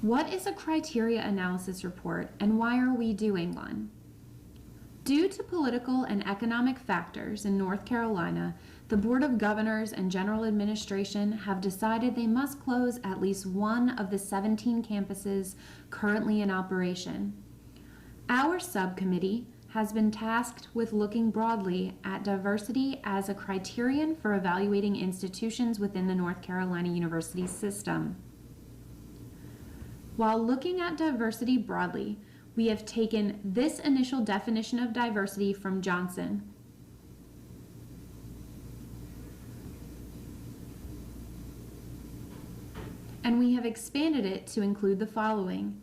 What is a criteria analysis report and why are we doing one? Due to political and economic factors in North Carolina, the Board of Governors and General Administration have decided they must close at least one of the 17 campuses currently in operation. Our subcommittee has been tasked with looking broadly at diversity as a criterion for evaluating institutions within the North Carolina University system. While looking at diversity broadly, we have taken this initial definition of diversity from Johnson. And we have expanded it to include the following: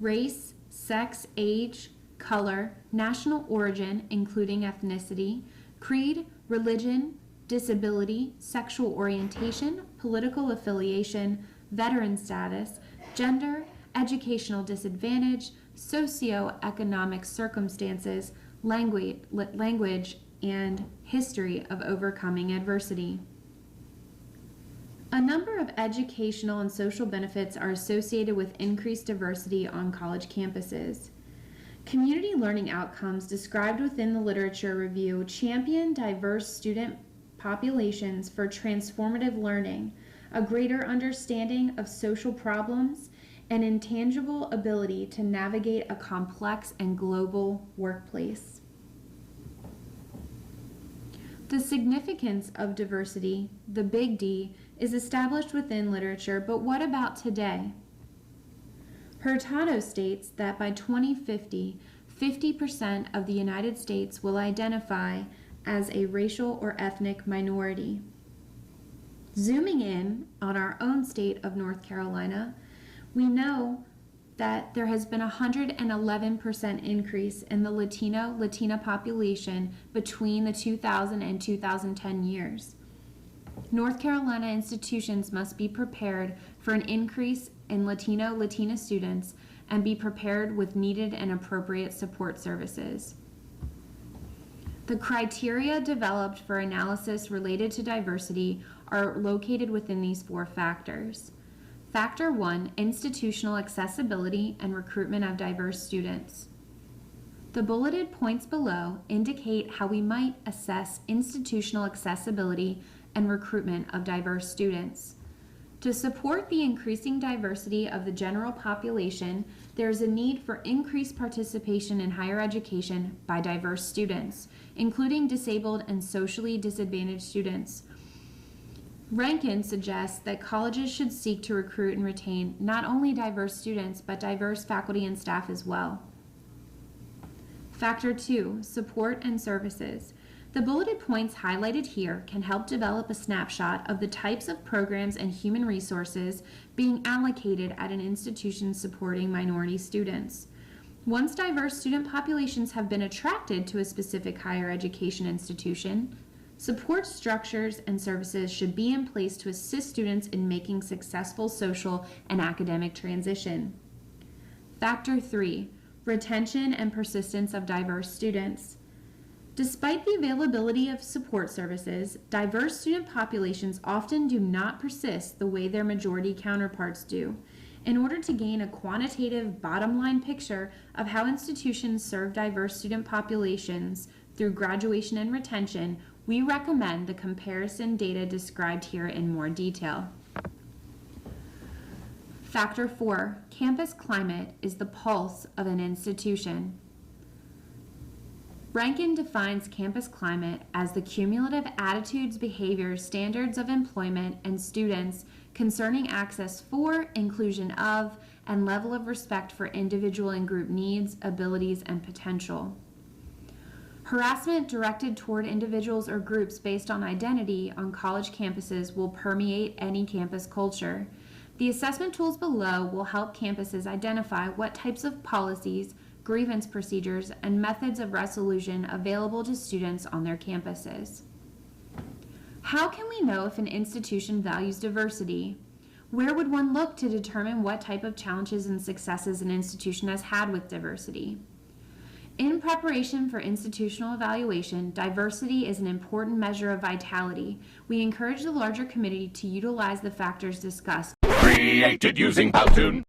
race, sex, age, color, national origin, including ethnicity, creed, religion, disability, sexual orientation, political affiliation, veteran status, gender, educational disadvantage, socioeconomic circumstances, language, and history of overcoming adversity. A number of educational and social benefits are associated with increased diversity on college campuses. Community learning outcomes described within the literature review champion diverse student populations for transformative learning, a greater understanding of social problems, and intangible ability to navigate a complex and global workplace. The significance of diversity, the big D, is established within literature, but what about today? Hurtado states that by 2050, 50% of the United States will identify as a racial or ethnic minority. Zooming in on our own state of North Carolina, we know that there has been a 111% increase in the Latina population between the 2000 and 2010 years. North Carolina institutions must be prepared for an increase in Latina students and be prepared with needed and appropriate support services. The criteria developed for analysis related to diversity are located within these four factors. Factor 1, institutional accessibility and recruitment of diverse students. The bulleted points below indicate how we might assess institutional accessibility and recruitment of diverse students. To support the increasing diversity of the general population, there is a need for increased participation in higher education by diverse students, including disabled and socially disadvantaged students. Rankin suggests that colleges should seek to recruit and retain not only diverse students, but diverse faculty and staff as well. Factor 2, support and services. The bulleted points highlighted here can help develop a snapshot of the types of programs and human resources being allocated at an institution supporting minority students. Once diverse student populations have been attracted to a specific higher education institution, support structures and services should be in place to assist students in making successful social and academic transition. Factor 3, retention and persistence of diverse students. Despite the availability of support services, diverse student populations often do not persist the way their majority counterparts do. In order to gain a quantitative bottom-line picture of how institutions serve diverse student populations through graduation and retention, we recommend the comparison data described here in more detail. Factor 4, campus climate is the pulse of an institution. Rankin defines campus climate as the cumulative attitudes, behaviors, standards of employment, and students concerning access for, inclusion of, and level of respect for individual and group needs, abilities, and potential. Harassment directed toward individuals or groups based on identity on college campuses will permeate any campus culture. The assessment tools below will help campuses identify what types of policies, grievance procedures, and methods of resolution available to students on their campuses. How can we know if an institution values diversity? Where would one look to determine what type of challenges and successes an institution has had with diversity? In preparation for institutional evaluation, diversity is an important measure of vitality. We encourage the larger committee to utilize the factors discussed. Created using Powtoon.